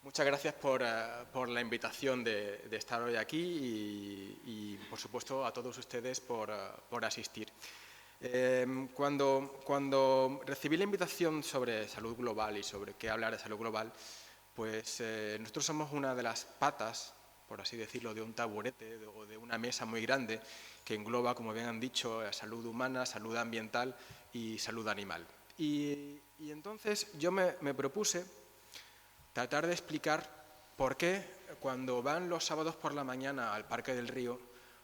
Muchas gracias por la invitación de estar hoy aquí y, por supuesto, a todos ustedes por asistir. Cuando recibí la invitación sobre salud global y sobre qué hablar de salud global, pues nosotros somos una de las patas, por así decirlo, de un taburete o de una mesa muy grande que engloba, como bien han dicho, salud humana, salud ambiental y salud animal. Y entonces yo me propuse tratar de explicar por qué cuando van los sábados por la mañana al Parque del Río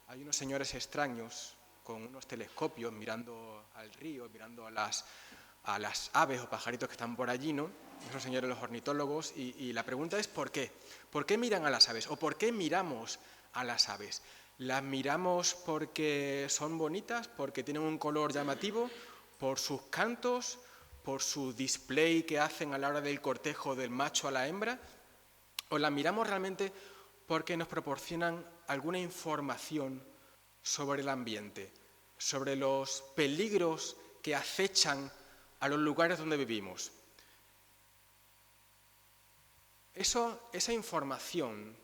hay unos señores extraños con unos telescopios mirando al río, mirando a las aves o pajaritos que están por allí, ¿no? Esos señores los ornitólogos, y la pregunta es ¿por qué? ¿Por qué miran a las aves? ¿O por qué miramos a las aves? ¿Las miramos porque son bonitas, porque tienen un color llamativo, por sus cantos, por su display que hacen a la hora del cortejo del macho a la hembra? ¿O las miramos realmente porque nos proporcionan alguna información sobre el ambiente, sobre los peligros que acechan a los lugares donde vivimos? Esa información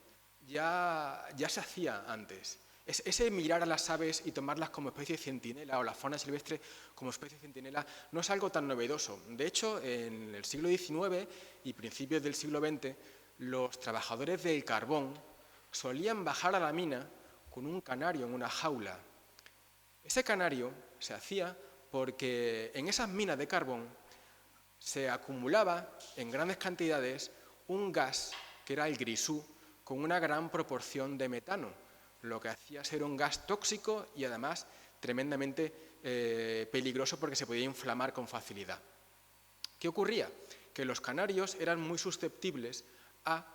ya se hacía antes. Ese mirar a las aves y tomarlas como especie centinela o la fauna silvestre como especie centinela no es algo tan novedoso. De hecho, en el siglo XIX y principios del siglo XX, los trabajadores del carbón solían bajar a la mina con un canario en una jaula. Ese canario se hacía porque en esas minas de carbón se acumulaba en grandes cantidades un gas que era el grisú con una gran proporción de metano, lo que hacía ser un gas tóxico y además tremendamente peligroso porque se podía inflamar con facilidad. ¿Qué ocurría? Que los canarios eran muy susceptibles a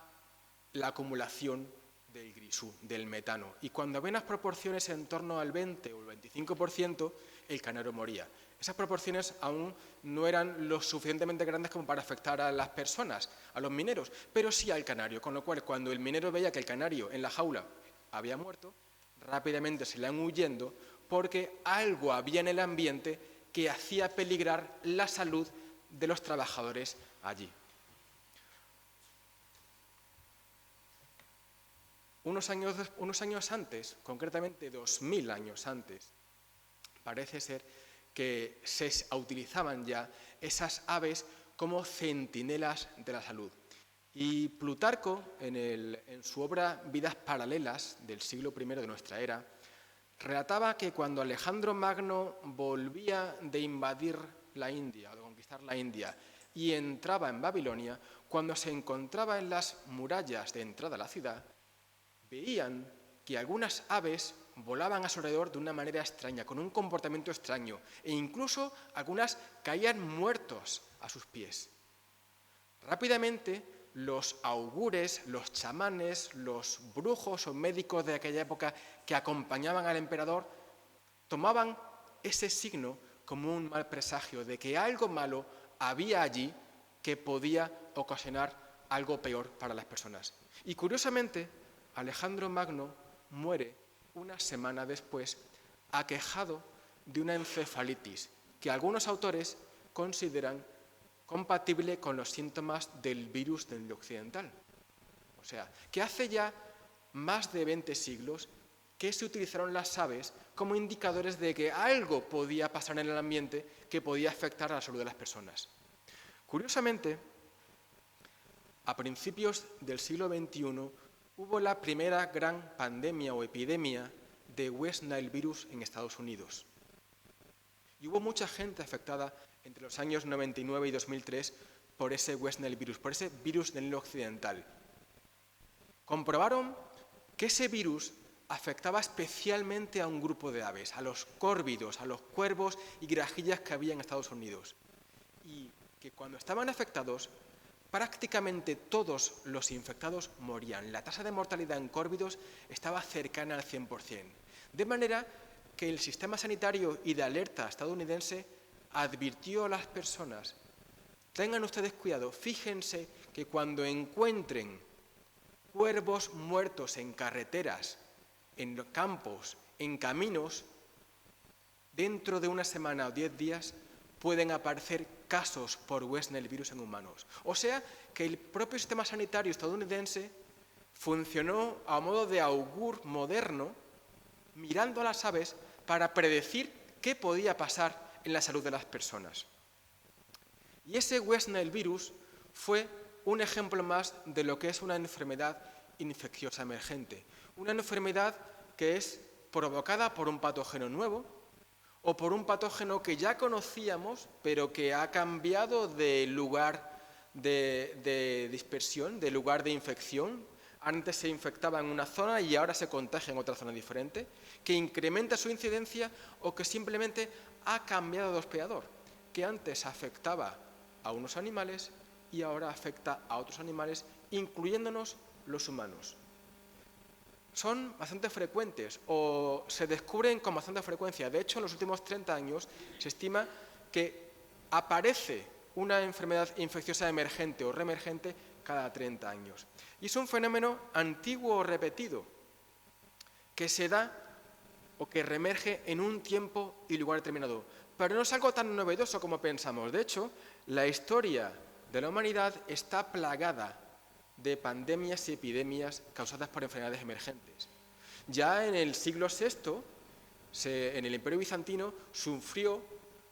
la acumulación del grisú, del metano, y cuando había unas proporciones en torno al 20 o el 25%, el canario moría. Esas proporciones aún no eran lo suficientemente grandes como para afectar a las personas, a los mineros, pero sí al canario, con lo cual cuando el minero veía que el canario en la jaula había muerto, rápidamente se le iban huyendo porque algo había en el ambiente que hacía peligrar la salud de los trabajadores allí. Unos años antes, concretamente 2000 años antes, parece ser que se utilizaban ya esas aves como centinelas de la salud. Y Plutarco, en su obra Vidas paralelas del siglo I de nuestra era, relataba que cuando Alejandro Magno volvía de invadir la India, de conquistar la India, y entraba en Babilonia, cuando se encontraba en las murallas de entrada a la ciudad, veían que algunas aves volaban a su alrededor de una manera extraña, con un comportamiento extraño, e incluso algunas caían muertos a sus pies. Rápidamente, los augures, los chamanes, los brujos o médicos de aquella época que acompañaban al emperador tomaban ese signo como un mal presagio de que algo malo había allí que podía ocasionar algo peor para las personas. Y curiosamente, Alejandro Magno muere una semana después aquejado de una encefalitis que algunos autores consideran compatible con los síntomas del virus del occidental. O sea, que hace ya más de 20 siglos que se utilizaron las aves como indicadores de que algo podía pasar en el ambiente que podía afectar a la salud de las personas. Curiosamente, a principios del siglo XXI hubo la primera gran pandemia o epidemia de West Nile virus en Estados Unidos. Y hubo mucha gente afectada entre los años 99 y 2003 por ese West Nile virus, por ese virus del Nilo occidental. Comprobaron que ese virus afectaba especialmente a un grupo de aves, a los córvidos, a los cuervos y grajillas que había en Estados Unidos. Y que cuando estaban afectados, prácticamente todos los infectados morían. La tasa de mortalidad en córvidos estaba cercana al 100%. De manera que el sistema sanitario y de alerta estadounidense advirtió a las personas: tengan ustedes cuidado, fíjense que cuando encuentren cuervos muertos en carreteras, en campos, en caminos, dentro de una semana o 10 días, pueden aparecer casos por West Nile virus en humanos. O sea, que el propio sistema sanitario estadounidense funcionó a modo de augur moderno, mirando a las aves para predecir qué podía pasar en la salud de las personas. Y ese West Nile virus fue un ejemplo más de lo que es una enfermedad infecciosa emergente. Una enfermedad que es provocada por un patógeno nuevo o por un patógeno que ya conocíamos, pero que ha cambiado de lugar de dispersión, de lugar de infección. Antes se infectaba en una zona y ahora se contagia en otra zona diferente, que incrementa su incidencia o que simplemente ha cambiado de hospedador, que antes afectaba a unos animales y ahora afecta a otros animales, incluyéndonos los humanos. Son bastante frecuentes o se descubren con bastante frecuencia. De hecho, en los últimos 30 años se estima que aparece una enfermedad infecciosa emergente o reemergente cada 30 años. Y es un fenómeno antiguo o repetido que se da o que reemerge en un tiempo y lugar determinado. Pero no es algo tan novedoso como pensamos. De hecho, la historia de la humanidad está plagada de pandemias y epidemias causadas por enfermedades emergentes. Ya en el siglo VI, en el Imperio Bizantino, sufrió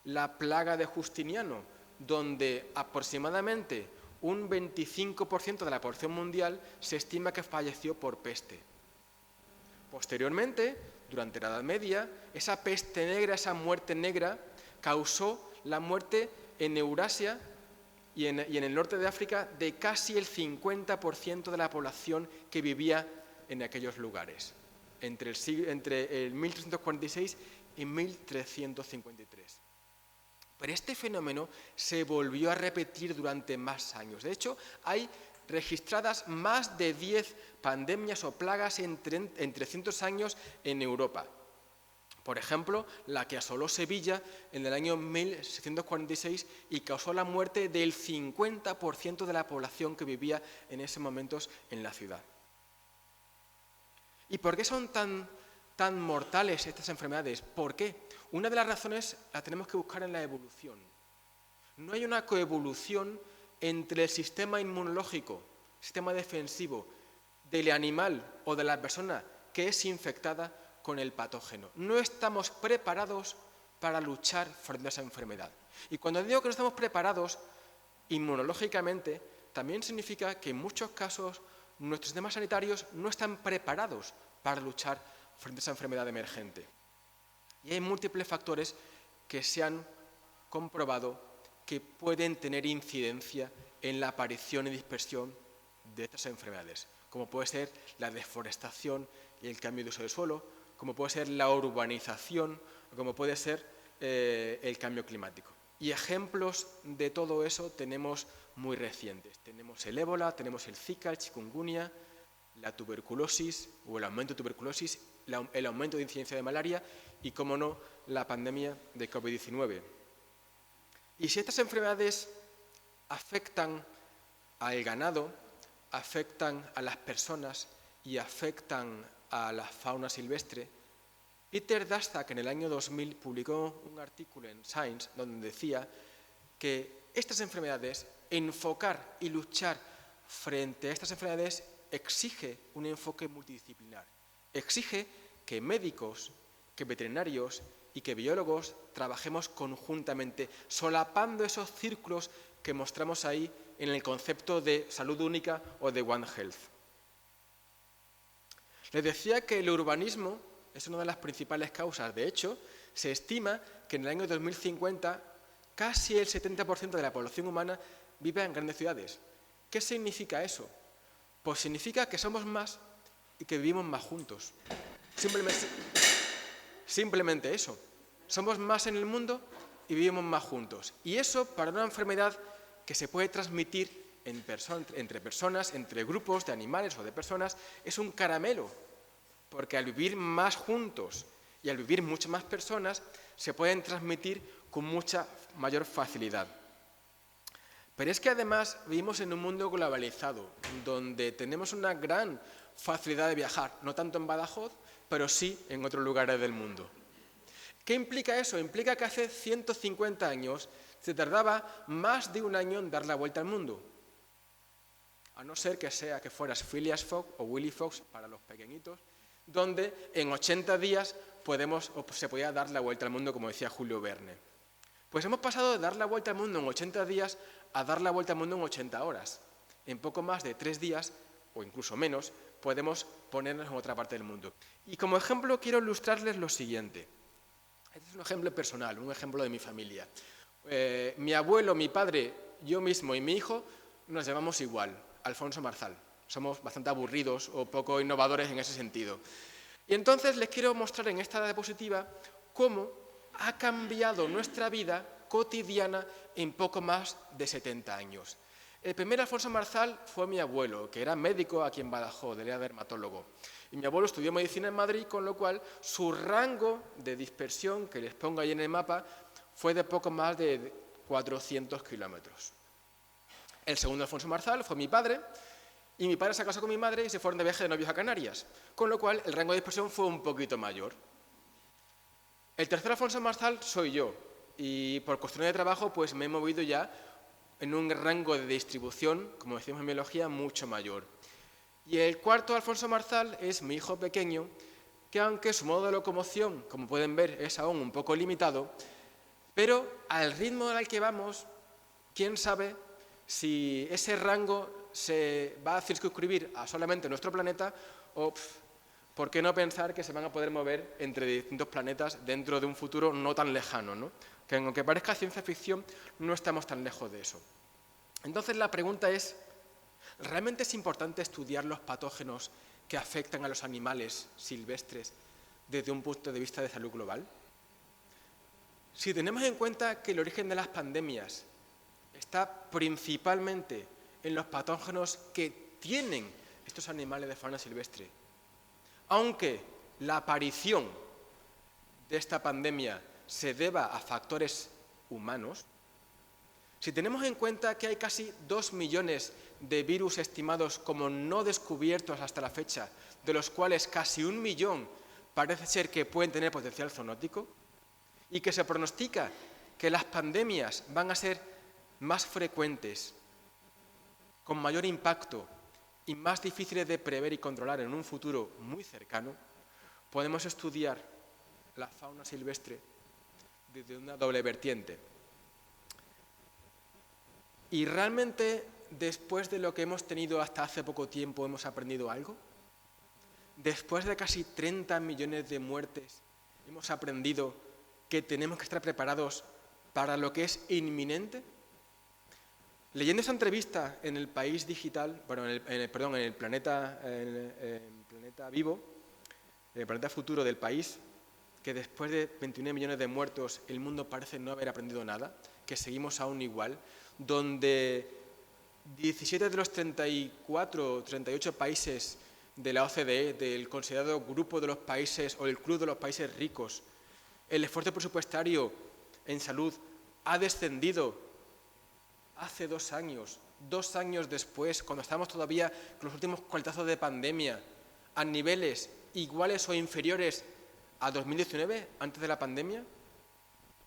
la plaga de Justiniano, donde aproximadamente un 25% de la población mundial se estima que falleció por peste. Posteriormente, durante la Edad Media, esa peste negra, esa muerte negra, causó la muerte en Eurasia y en el norte de África de casi el 50% de la población que vivía en aquellos lugares, entre el 1346 y 1353. Pero este fenómeno se volvió a repetir durante más años. De hecho, hay registradas más de 10 pandemias o plagas en 300 años en Europa. Por ejemplo, la que asoló Sevilla en el año 1646 y causó la muerte del 50% de la población que vivía en ese momento en la ciudad. ¿Y por qué son tan mortales estas enfermedades? ¿Por qué? Una de las razones la tenemos que buscar en la evolución. No hay una coevolución entre el sistema inmunológico, sistema defensivo del animal o de la persona que es infectada con el patógeno. No estamos preparados para luchar frente a esa enfermedad. Y cuando digo que no estamos preparados inmunológicamente, también significa que en muchos casos nuestros sistemas sanitarios no están preparados para luchar frente a esa enfermedad emergente. Y hay múltiples factores que se han comprobado que pueden tener incidencia en la aparición y dispersión de estas enfermedades, como puede ser la deforestación y el cambio de uso del suelo, como puede ser la urbanización, o como puede ser el cambio climático. Y ejemplos de todo eso tenemos muy recientes. Tenemos el ébola, tenemos el Zika, el chikungunya, la tuberculosis o el aumento de tuberculosis, el aumento de incidencia de malaria y, como no, la pandemia de COVID-19. Y si estas enfermedades afectan al ganado, afectan a las personas y afectan a la fauna silvestre, Peter Daszak en el año 2000 publicó un artículo en Science donde decía que estas enfermedades, enfocar y luchar frente a estas enfermedades exige un enfoque multidisciplinar. Exige que médicos, que veterinarios y que biólogos trabajemos conjuntamente, solapando esos círculos que mostramos ahí en el concepto de salud única o de One Health. Les decía que el urbanismo es una de las principales causas. De hecho, se estima que en el año 2050 casi el 70% de la población humana vive en grandes ciudades. ¿Qué significa eso? Pues significa que somos más y que vivimos más juntos. Simplemente eso. Somos más en el mundo y vivimos más juntos. Y eso, para una enfermedad que se puede transmitir entre personas, entre grupos de animales o de personas, es un caramelo. Porque al vivir más juntos y al vivir muchas más personas, se pueden transmitir con mucha mayor facilidad. Pero es que además vivimos en un mundo globalizado, donde tenemos una gran facilidad de viajar, no tanto en Badajoz, pero sí en otros lugares del mundo. ¿Qué implica eso? Implica que hace 150 años se tardaba más de un año en dar la vuelta al mundo. A no ser que fueras Phileas Fogg o Willy Fox para los pequeñitos, donde en 80 días se podía dar la vuelta al mundo, como decía Julio Verne. Pues hemos pasado de dar la vuelta al mundo en 80 días a dar la vuelta al mundo en 80 horas. En poco más de 3 días, o incluso menos, podemos ponernos en otra parte del mundo. Y como ejemplo quiero ilustrarles lo siguiente. Este es un ejemplo personal, un ejemplo de mi familia. Mi abuelo, mi padre, yo mismo y mi hijo nos llamamos igual, Alfonso Marzal. Somos bastante aburridos o poco innovadores en ese sentido. Y entonces les quiero mostrar en esta diapositiva cómo ha cambiado nuestra vida cotidiana en poco más de 70 años. El primer Alfonso Marzal fue mi abuelo, que era médico aquí en Badajoz, él era dermatólogo. Y mi abuelo estudió medicina en Madrid, con lo cual su rango de dispersión, que les pongo ahí en el mapa, fue de poco más de 400 kilómetros. El segundo Alfonso Marzal fue mi padre, y mi padre se casó con mi madre y se fueron de viaje de novios a Canarias, con lo cual el rango de dispersión fue un poquito mayor. El tercer Alfonso Marzal soy yo, y por cuestiones de trabajo pues me he movido ya en un rango de distribución, como decimos en biología, mucho mayor. Y el cuarto Alfonso Marzal es mi hijo pequeño, que aunque su modo de locomoción, como pueden ver, es aún un poco limitado, pero al ritmo al que vamos, quién sabe si ese rango se va a circunscribir a solamente nuestro planeta o, ¿por qué no pensar que se van a poder mover entre distintos planetas dentro de un futuro no tan lejano, ¿no? Que aunque parezca ciencia ficción, no estamos tan lejos de eso. Entonces la pregunta es, ¿realmente es importante estudiar los patógenos que afectan a los animales silvestres desde un punto de vista de salud global? Si tenemos en cuenta que el origen de las pandemias está principalmente en los patógenos que tienen estos animales de fauna silvestre, aunque la aparición de esta pandemia se deba a factores humanos, si tenemos en cuenta que hay casi 2 millones de virus estimados como no descubiertos hasta la fecha, de los cuales casi 1 millón parece ser que pueden tener potencial zoonótico, y que se pronostica que las pandemias van a ser más frecuentes, con mayor impacto y más difíciles de prever y controlar en un futuro muy cercano, podemos estudiar la fauna silvestre desde una doble vertiente. ¿Y realmente después de lo que hemos tenido hasta hace poco tiempo hemos aprendido algo? Después de casi 30 millones de muertes, hemos aprendido que tenemos que estar preparados para lo que es inminente. Leyendo esa entrevista en el País Digital, bueno, en el Planeta Vivo, en el Planeta Futuro del País, que después de 29 millones de muertos el mundo parece no haber aprendido nada, que seguimos aún igual, donde 17 de los 34 o 38 países de la OCDE, del considerado grupo de los países o el club de los países ricos, el esfuerzo presupuestario en salud ha descendido hace 2 años, 2 años después, cuando estamos todavía con los últimos coletazos de pandemia, a niveles iguales o inferiores a 2019, antes de la pandemia.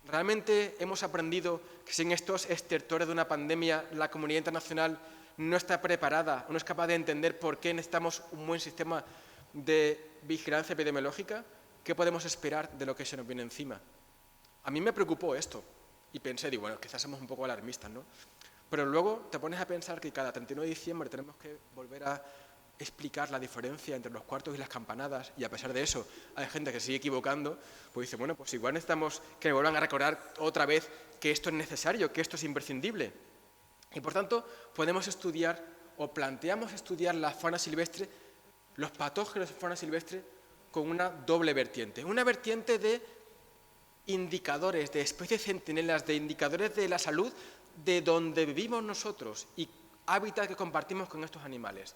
¿Realmente hemos aprendido que sin estos estertores de una pandemia la comunidad internacional no está preparada o no es capaz de entender por qué necesitamos un buen sistema de vigilancia epidemiológica? ¿Qué podemos esperar de lo que se nos viene encima? A mí me preocupó esto y pensé, digo, bueno, quizás somos un poco alarmistas, ¿no? Pero luego te pones a pensar que cada 31 de diciembre tenemos que volver a explicar la diferencia entre los cuartos y las campanadas, y a pesar de eso hay gente que sigue equivocando, pues dice, bueno, pues igual necesitamos que me vuelvan a recordar otra vez que esto es necesario, que esto es imprescindible. Y por tanto podemos estudiar o planteamos estudiar la fauna silvestre, los patógenos de fauna silvestre, con una doble vertiente. Una vertiente de indicadores, de especies centinelas, de indicadores de la salud de donde vivimos nosotros y hábitat que compartimos con estos animales.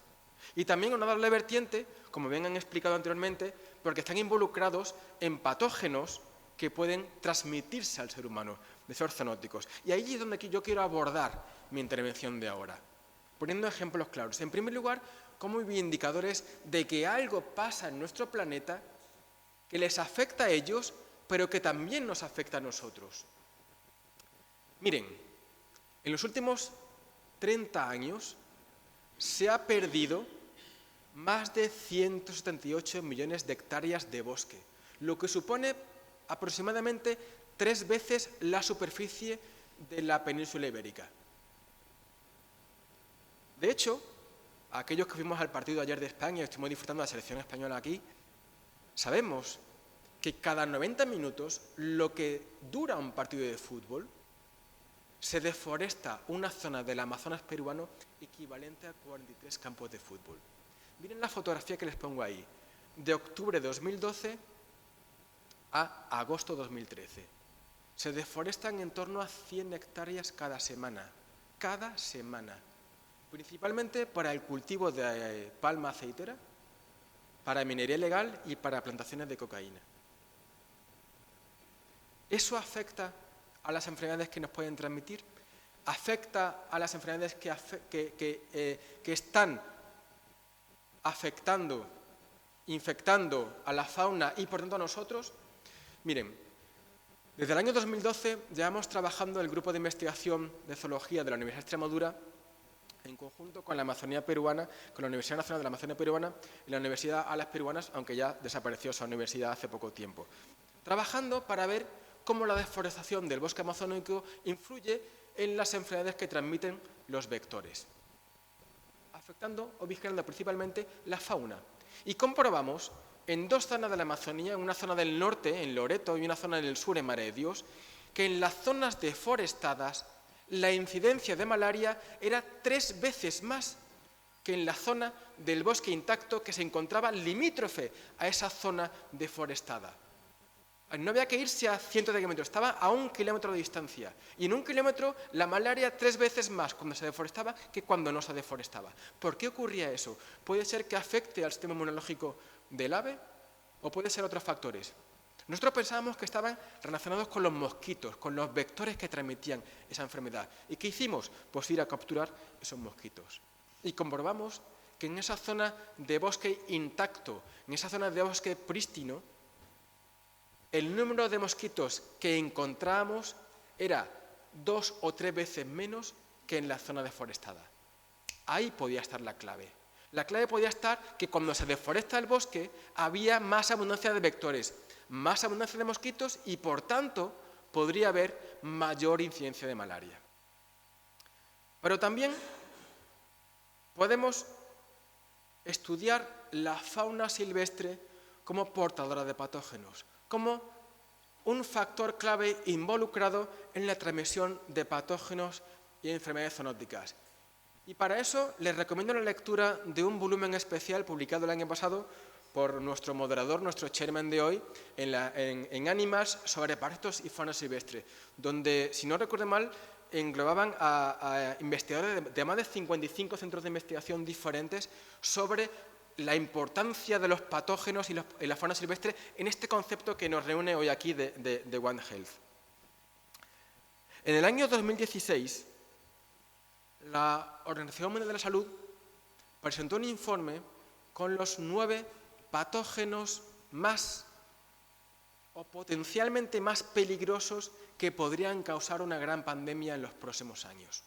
Y también una doble vertiente, como bien han explicado anteriormente, porque están involucrados en patógenos que pueden transmitirse al ser humano, de ser zoonóticos. Y ahí es donde yo quiero abordar mi intervención de ahora, poniendo ejemplos claros. En primer lugar, cómo hay indicadores de que algo pasa en nuestro planeta que les afecta a ellos pero que también nos afecta a nosotros. Miren, en los últimos 30 años se ha perdido más de 178 millones de hectáreas de bosque, lo que supone aproximadamente 3 veces la superficie de la península ibérica. De hecho, aquellos que fuimos al partido ayer de España y estuvimos disfrutando de la selección española aquí, sabemos que cada 90 minutos, lo que dura un partido de fútbol, se deforesta una zona del Amazonas peruano equivalente a 43 campos de fútbol. Miren la fotografía que les pongo ahí, de octubre de 2012 a agosto de 2013. Se deforestan en torno a 100 hectáreas cada semana, principalmente para el cultivo de palma aceitera, para minería ilegal y para plantaciones de cocaína. ¿Eso afecta a las enfermedades que nos pueden transmitir? ¿Afecta a las enfermedades que están afectando, infectando a la fauna y por tanto a nosotros? Miren, desde el año 2012 llevamos trabajando el grupo de investigación de zoología de la Universidad de Extremadura en conjunto con la Amazonía peruana, con la Universidad Nacional de la Amazonía Peruana y la Universidad Alas Peruanas, aunque ya desapareció esa universidad hace poco tiempo, trabajando para ver cómo la deforestación del bosque amazónico influye en las enfermedades que transmiten los vectores, afectando o vigilando principalmente la fauna. Y comprobamos en 2 zonas de la Amazonía, en una zona del norte, en Loreto, y una zona del sur, en Mare de Dios, que en las zonas deforestadas la incidencia de malaria era 3 veces más que en la zona del bosque intacto que se encontraba limítrofe a esa zona deforestada. No había que irse a cientos de kilómetros, estaba a 1 kilómetro de distancia. Y en 1 kilómetro la malaria 3 veces más cuando se deforestaba que cuando no se deforestaba. ¿Por qué ocurría eso? ¿Puede ser que afecte al sistema inmunológico del ave o puede ser otros factores? Nosotros pensábamos que estaban relacionados con los mosquitos, con los vectores que transmitían esa enfermedad. ¿Y qué hicimos? Pues ir a capturar esos mosquitos. Y comprobamos que en esa zona de bosque intacto, en esa zona de bosque prístino, el número de mosquitos que encontrábamos era 2 o 3 veces menos que en la zona deforestada. Ahí podía estar la clave. La clave podía estar que cuando se deforesta el bosque había más abundancia de vectores, más abundancia de mosquitos y, por tanto, podría haber mayor incidencia de malaria. Pero también podemos estudiar la fauna silvestre como portadora de patógenos, como un factor clave involucrado en la transmisión de patógenos y enfermedades zoonóticas. Y para eso les recomiendo la lectura de un volumen especial publicado el año pasado por nuestro moderador, nuestro chairman de hoy, en Animals sobre parásitos y fauna silvestre, donde, si no recuerdo mal, englobaban a investigadores de más de 55 centros de investigación diferentes sobre la importancia de los patógenos y la fauna silvestre en este concepto que nos reúne hoy aquí de One Health. En el año 2016, la Organización Mundial de la Salud presentó un informe con los 9 patógenos más o potencialmente más peligrosos que podrían causar una gran pandemia en los próximos años.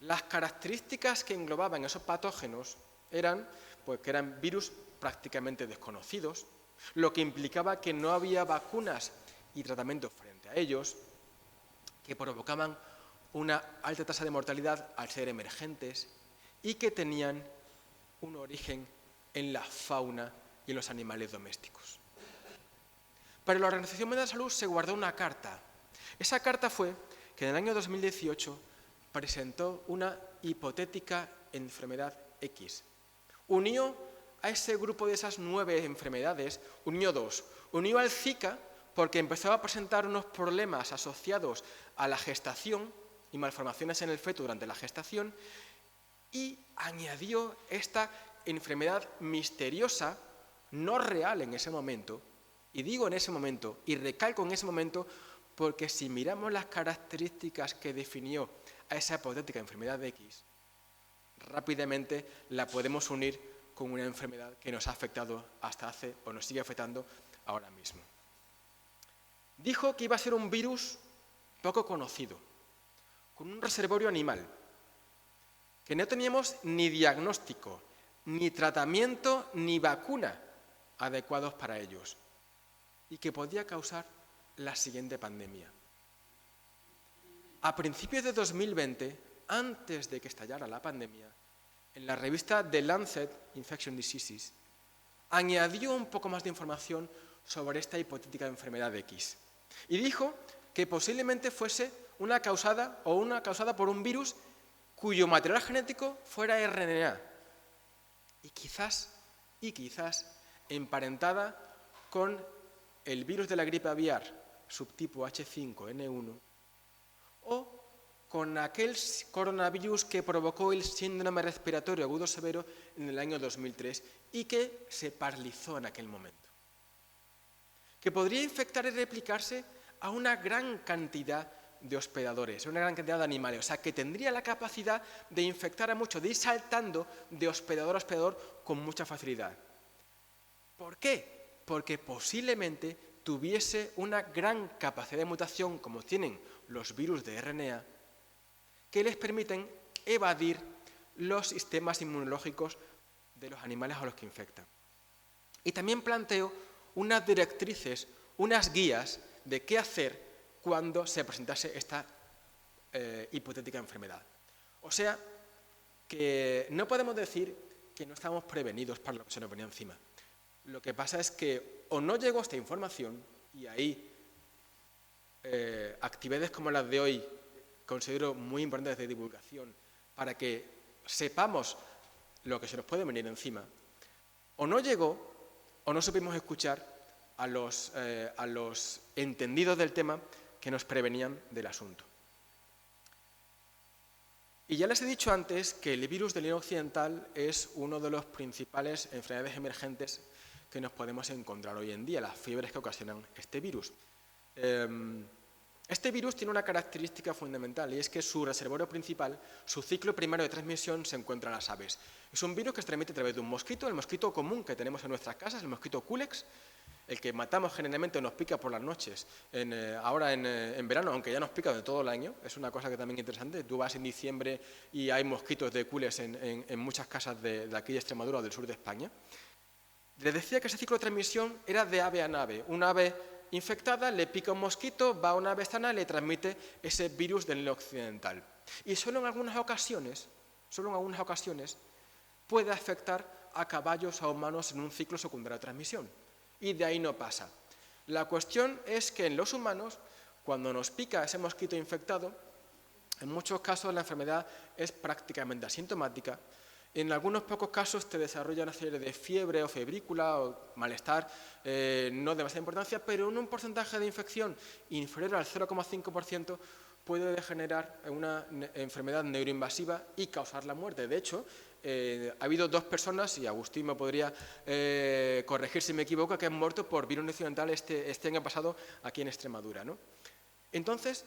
Las características que englobaban esos patógenos eran que eran virus prácticamente desconocidos, lo que implicaba que no había vacunas y tratamientos frente a ellos, que provocaban una alta tasa de mortalidad al ser emergentes y que tenían un origen en la fauna y en los animales domésticos. Pero la Organización Mundial de la Salud se guardó una carta. Esa carta fue que en el año 2018 presentó una hipotética enfermedad X. Unió a ese grupo de esas 9 enfermedades, unió 2. Unió al Zika porque empezaba a presentar unos problemas asociados a la gestación y malformaciones en el feto durante la gestación, y añadió esta enfermedad misteriosa, no real en ese momento, y digo en ese momento, y recalco en ese momento, porque si miramos las características que definió a esa hipotética enfermedad X, rápidamente la podemos unir con una enfermedad que nos ha afectado hasta hace, o nos sigue afectando ahora mismo. dijo que iba a ser un virus poco conocido, con un reservorio animal, que no teníamos ni diagnóstico, ni tratamiento, ni vacuna adecuados para ellos, y que podía causar la siguiente pandemia. A principios de 2020, antes de que estallara la pandemia, en la revista The Lancet Infectious Diseases, añadió un poco más de información sobre esta hipotética enfermedad X y dijo que posiblemente fuese una causada por un virus cuyo material genético fuera RNA y quizás emparentada con el virus de la gripe aviar subtipo H5N1 o con aquel coronavirus que provocó el síndrome respiratorio agudo severo en el año 2003 y que se paralizó en aquel momento. Que podría infectar y replicarse a una gran cantidad de hospedadores, a una gran cantidad de animales, o sea, que tendría la capacidad de infectar a muchos, de ir saltando de hospedador a hospedador con mucha facilidad. ¿Por qué? Porque posiblemente tuviese una gran capacidad de mutación, como tienen los virus de RNA, que les permiten evadir los sistemas inmunológicos de los animales a los que infectan. Y también planteo unas directrices, unas guías de qué hacer cuando se presentase esta hipotética enfermedad. O sea, que no podemos decir que no estamos prevenidos para lo que se nos venía encima. Lo que pasa es que o no llegó esta información, y ahí actividades como las de hoy considero muy importantes de divulgación para que sepamos lo que se nos puede venir encima, o no llegó o no supimos escuchar a los entendidos del tema que nos prevenían del asunto. Y ya les he dicho antes que el virus del Nilo Occidental es uno de los principales enfermedades emergentes que nos podemos encontrar hoy en día, las fiebres que ocasionan este virus. Este virus tiene una característica fundamental y es que su reservorio principal, su ciclo primario de transmisión, se encuentra en las aves. Es un virus que se transmite a través de un mosquito, el mosquito común que tenemos en nuestras casas, el mosquito Culex, el que matamos generalmente o nos pica por las noches, ahora en verano, aunque ya nos pica de todo el año, es una cosa que también es interesante. Tú vas en diciembre y hay mosquitos de Culex en muchas casas de aquí de Extremadura o del sur de España. Les decía que ese ciclo de transmisión era de ave a ave. Un ave infectada le pica un mosquito, va a una ave sana y le transmite ese virus del Nilo Occidental. Y solo en algunas ocasiones, puede afectar a caballos, a humanos en un ciclo secundario de transmisión. Y de ahí no pasa. La cuestión es que en los humanos, cuando nos pica ese mosquito infectado, en muchos casos la enfermedad es prácticamente asintomática. En algunos pocos casos te desarrolla una serie de fiebre o febrícula o malestar, no de demasiada importancia, pero en un porcentaje de infección inferior al 0,5% puede degenerar en una enfermedad neuroinvasiva y causar la muerte. De hecho, ha habido 2 personas, y Agustín me podría corregir si me equivoco, que han muerto por virus occidental este año pasado aquí en Extremadura, ¿no? Entonces,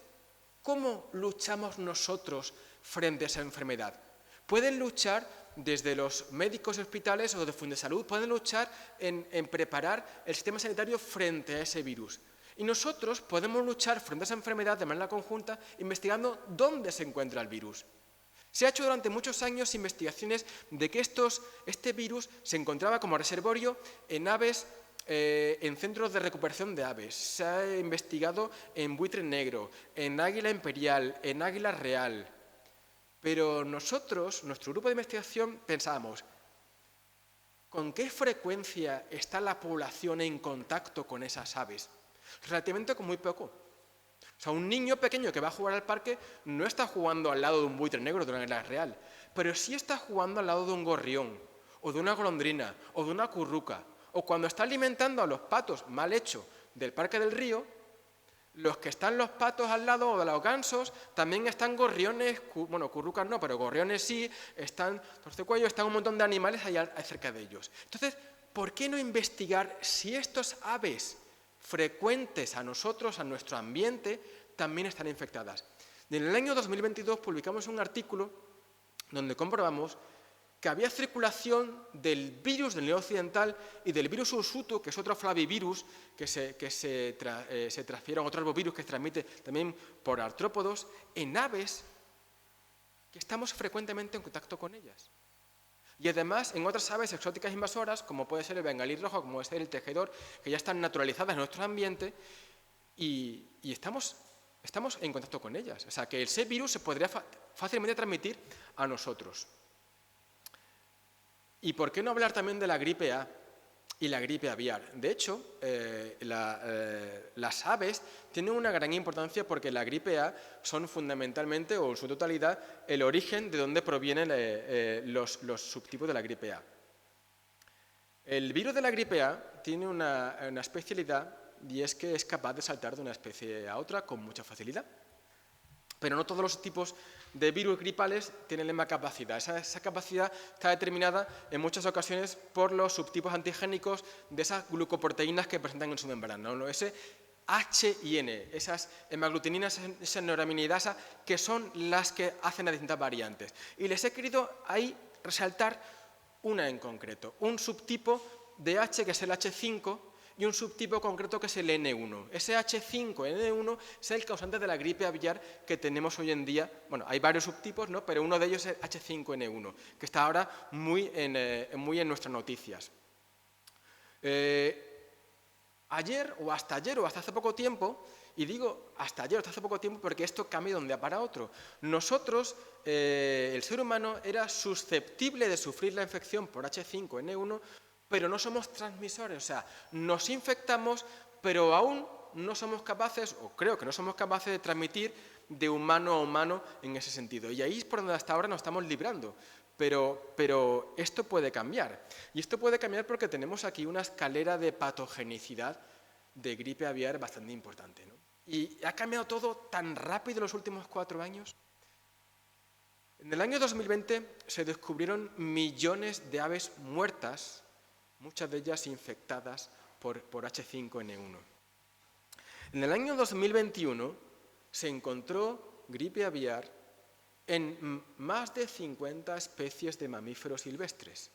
¿cómo luchamos nosotros frente a esa enfermedad? Pueden luchar desde los médicos y hospitales o de Fundesalud, pueden luchar en preparar el sistema sanitario frente a ese virus. Y nosotros podemos luchar frente a esa enfermedad de manera conjunta investigando dónde se encuentra el virus. Se ha hecho durante muchos años investigaciones de que este virus se encontraba como reservorio en aves, en centros de recuperación de aves. Se ha investigado en buitre negro, en águila imperial, en águila real. Pero nosotros, nuestro grupo de investigación, pensábamos, ¿con qué frecuencia está la población en contacto con esas aves? Relativamente con muy poco. O sea, un niño pequeño que va a jugar al parque no está jugando al lado de un buitre negro de una águila real, pero sí está jugando al lado de un gorrión, o de una golondrina, o de una curruca, o cuando está alimentando a los patos mal hecho del Parque del Río, los que están los patos al lado o de los gansos, también están gorriones, bueno, currucas no, pero gorriones sí, están torcecuellos, están un montón de animales allá cerca de ellos. Entonces, ¿por qué no investigar si estos aves frecuentes a nosotros, a nuestro ambiente, también están infectadas? En el año 2022 publicamos un artículo donde comprobamos que había circulación del virus del Nilo occidental y del virus ursuto, que es otro flavivirus que se transfiere a otro arbovirus que se transmite también por artrópodos, en aves que estamos frecuentemente en contacto con ellas. Y además en otras aves exóticas invasoras, como puede ser el bengalí rojo, como puede ser el tejedor, que ya están naturalizadas en nuestro ambiente y estamos en contacto con ellas. O sea, que ese virus se podría fácilmente transmitir a nosotros. ¿Y por qué no hablar también de la gripe A y la gripe aviar? De hecho, las aves tienen una gran importancia porque la gripe A son fundamentalmente, o en su totalidad, el origen de donde provienen los subtipos de la gripe A. El virus de la gripe A tiene una especialidad y es que es capaz de saltar de una especie a otra con mucha facilidad. Pero no todos los tipos de virus gripales tienen la misma capacidad. Esa capacidad está determinada en muchas ocasiones por los subtipos antigénicos de esas glucoproteínas que presentan en su membrana, ¿no? Ese H y N, esas hemaglutininas, esas neuraminidasa, que son las que hacen las distintas variantes. Y les he querido ahí resaltar una en concreto, un subtipo de H que es el H5, y un subtipo concreto que es el N1. Ese H5N1 es el causante de la gripe aviar que tenemos hoy en día. Bueno, hay varios subtipos, ¿no? Pero uno de ellos es H5N1, que está ahora muy en nuestras noticias. Ayer o hasta hace poco tiempo, y digo hasta ayer o hasta hace poco tiempo porque esto cambia de un día para otro, nosotros, el ser humano, era susceptible de sufrir la infección por H5N1, pero no somos transmisores, o sea, nos infectamos, pero aún no somos capaces, o creo que no somos capaces de transmitir de humano a humano en ese sentido. Y ahí es por donde hasta ahora nos estamos librando. Pero esto puede cambiar. Y esto puede cambiar porque tenemos aquí una escalera de patogenicidad de gripe aviar bastante importante, ¿no? Y ha cambiado todo tan rápido en los últimos 4 años. En el año 2020 se descubrieron millones de aves muertas, muchas de ellas infectadas por H5N1. En el año 2021 se encontró gripe aviar en más de 50 especies de mamíferos silvestres.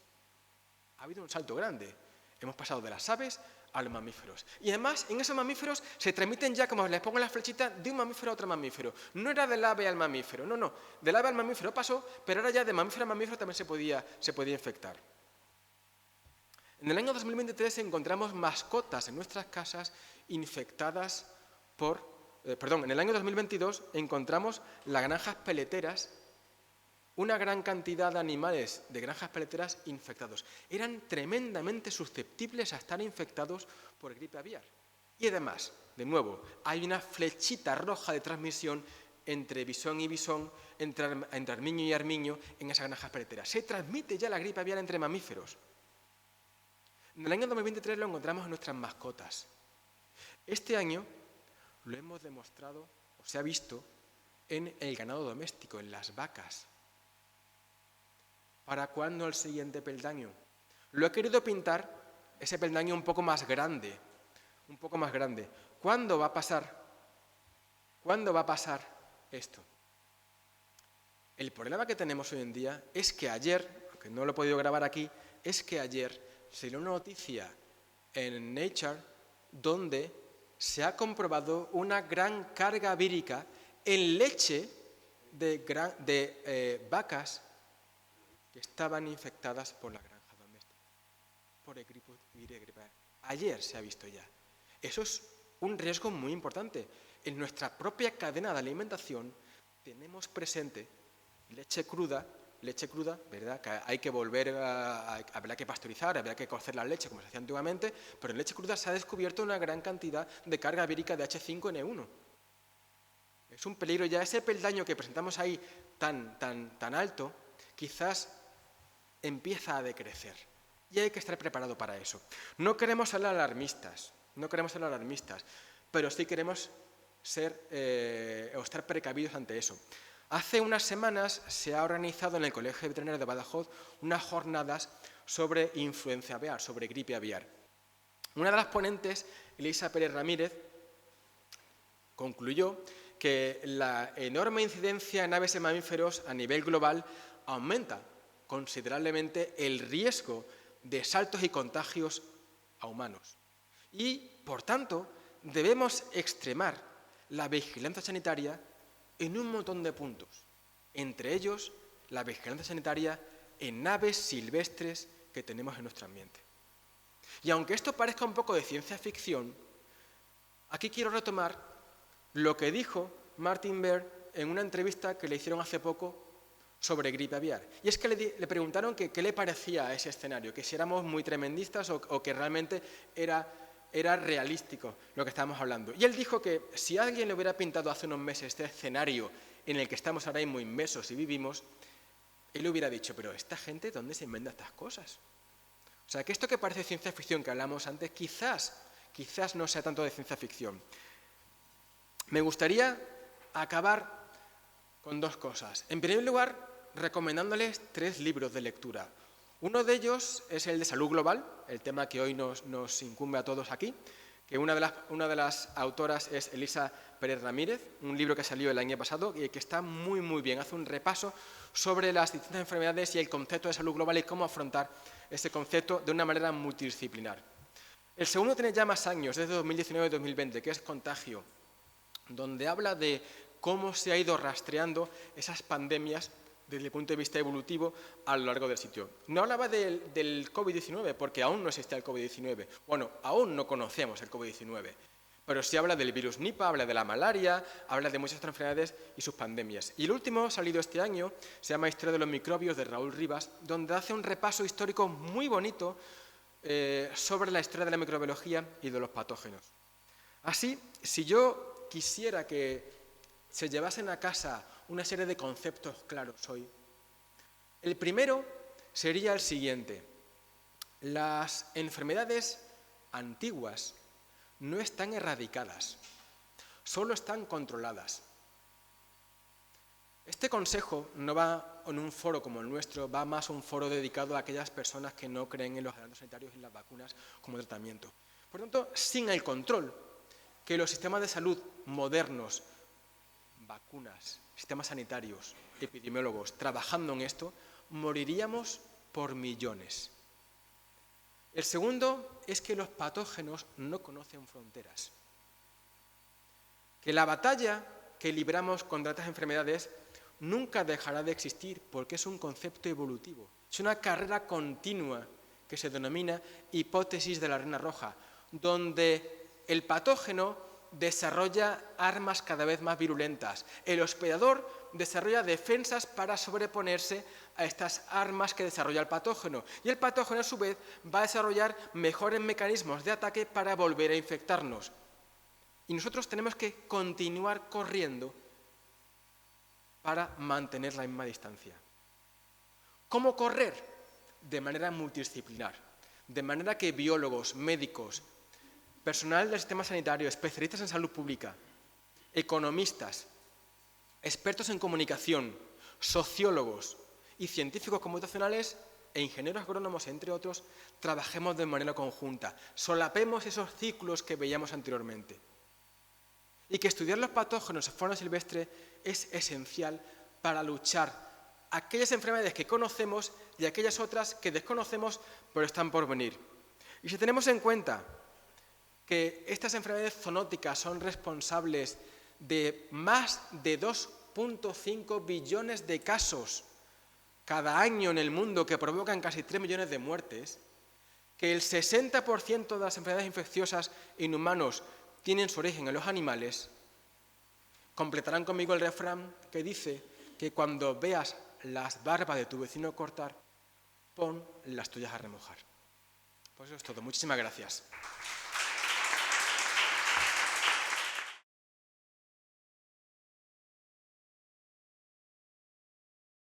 Ha habido un salto grande. Hemos pasado de las aves a los mamíferos. Y además, en esos mamíferos se transmiten ya, como les pongo en la flechita, de un mamífero a otro mamífero. No era del ave al mamífero, no. Del ave al mamífero pasó, pero ahora ya de mamífero a mamífero también se podía infectar. En el año 2023 encontramos mascotas en nuestras casas infectadas en el año 2022 encontramos las granjas peleteras, una gran cantidad de animales de granjas peleteras infectados. Eran tremendamente susceptibles a estar infectados por gripe aviar. Y además, de nuevo, hay una flechita roja de transmisión entre bisón y bisón, entre armiño y armiño en esas granjas peleteras. Se transmite ya la gripe aviar entre mamíferos. En el año 2023 lo encontramos en nuestras mascotas. Este año lo hemos demostrado, o se ha visto, en el ganado doméstico, en las vacas. ¿Para cuándo el siguiente peldaño? Lo he querido pintar, ese peldaño un poco más grande. ¿Cuándo va a pasar? ¿Cuándo va a pasar esto? El problema que tenemos hoy en día es que ayer, aunque no lo he podido grabar aquí, es que ayer salió una noticia en Nature donde se ha comprobado una gran carga vírica en leche de vacas que estaban infectadas por la granja doméstica, por el gripe aviar. Ayer se ha visto ya. Eso es un riesgo muy importante. En nuestra propia cadena de alimentación tenemos presente leche cruda, ¿verdad? Que hay que habrá que pasteurizar, habrá que cocer la leche como se hacía antiguamente, pero en leche cruda se ha descubierto una gran cantidad de carga vírica de H5N1. Es un peligro ya. Ese peldaño que presentamos ahí tan alto, quizás empieza a decrecer. Y hay que estar preparado para eso. No queremos ser alarmistas, pero sí queremos estar precavidos ante eso. Hace unas semanas se ha organizado en el Colegio Veterinario de Badajoz unas jornadas sobre influenza aviar, sobre gripe aviar. Una de las ponentes, Elisa Pérez Ramírez, concluyó que la enorme incidencia en aves y mamíferos a nivel global aumenta considerablemente el riesgo de saltos y contagios a humanos. Y, por tanto, debemos extremar la vigilancia sanitaria en un montón de puntos, entre ellos la vigilancia sanitaria en aves silvestres que tenemos en nuestro ambiente. Y aunque esto parezca un poco de ciencia ficción, aquí quiero retomar lo que dijo Martin Baer en una entrevista que le hicieron hace poco sobre gripe aviar. Y es que le preguntaron que qué le parecía a ese escenario, que si éramos muy tremendistas o que realmente era realístico lo que estábamos hablando. Y él dijo que si alguien le hubiera pintado hace unos meses este escenario en el que estamos ahora mismo inmersos y vivimos, él hubiera dicho, pero ¿esta gente dónde se inventa estas cosas? O sea, que esto que parece ciencia ficción que hablamos antes, quizás no sea tanto de ciencia ficción. Me gustaría acabar con dos cosas. En primer lugar, recomendándoles 3 libros de lectura. Uno de ellos es el de salud global, el tema que hoy nos incumbe a todos aquí, que una de las autoras es Elisa Pérez Ramírez, un libro que salió el año pasado y que está muy, muy bien. Hace un repaso sobre las distintas enfermedades y el concepto de salud global y cómo afrontar ese concepto de una manera multidisciplinar. El segundo tiene ya más años, desde 2019 y 2020, que es Contagio, donde habla de cómo se ha ido rastreando esas pandemias desde el punto de vista evolutivo a lo largo del sitio. No hablaba del COVID-19 porque aún no existía el COVID-19. Bueno, aún no conocemos el COVID-19, pero sí habla del virus Nipah, habla de la malaria, habla de muchas otras enfermedades y sus pandemias. Y el último, salido este año, se llama Historia de los microbios, de Raúl Rivas, donde hace un repaso histórico muy bonito sobre la historia de la microbiología y de los patógenos. Así, si yo quisiera que se llevasen a casa una serie de conceptos claros hoy, el primero sería el siguiente. Las enfermedades antiguas no están erradicadas, solo están controladas. Este consejo no va en un foro como el nuestro, va más a un foro dedicado a aquellas personas que no creen en los adelantos sanitarios y en las vacunas como tratamiento. Por tanto, sin el control que los sistemas de salud modernos, vacunas, sistemas sanitarios, epidemiólogos, trabajando en esto, moriríamos por millones. El segundo es que los patógenos no conocen fronteras. Que la batalla que libramos contra estas enfermedades nunca dejará de existir porque es un concepto evolutivo. Es una carrera continua que se denomina hipótesis de la reina roja, donde el patógeno desarrolla armas cada vez más virulentas. El hospedador desarrolla defensas para sobreponerse a estas armas que desarrolla el patógeno. Y el patógeno, a su vez, va a desarrollar mejores mecanismos de ataque para volver a infectarnos. Y nosotros tenemos que continuar corriendo para mantener la misma distancia. ¿Cómo correr? De manera multidisciplinar. De manera que biólogos, médicos, personal del sistema sanitario, especialistas en salud pública, economistas, expertos en comunicación, sociólogos y científicos computacionales e ingenieros agrónomos, entre otros, trabajemos de manera conjunta, solapemos esos ciclos que veíamos anteriormente. Y que estudiar los patógenos en fauna silvestre es esencial para luchar aquellas enfermedades que conocemos y aquellas otras que desconocemos pero están por venir. Y si tenemos en cuenta que estas enfermedades zoonóticas son responsables de más de 2,5 billones de casos cada año en el mundo que provocan casi 3 millones de muertes, que el 60% de las enfermedades infecciosas en humanos tienen su origen en los animales, completarán conmigo el refrán que dice que cuando veas las barbas de tu vecino cortar, pon las tuyas a remojar. Pues eso es todo. Muchísimas gracias.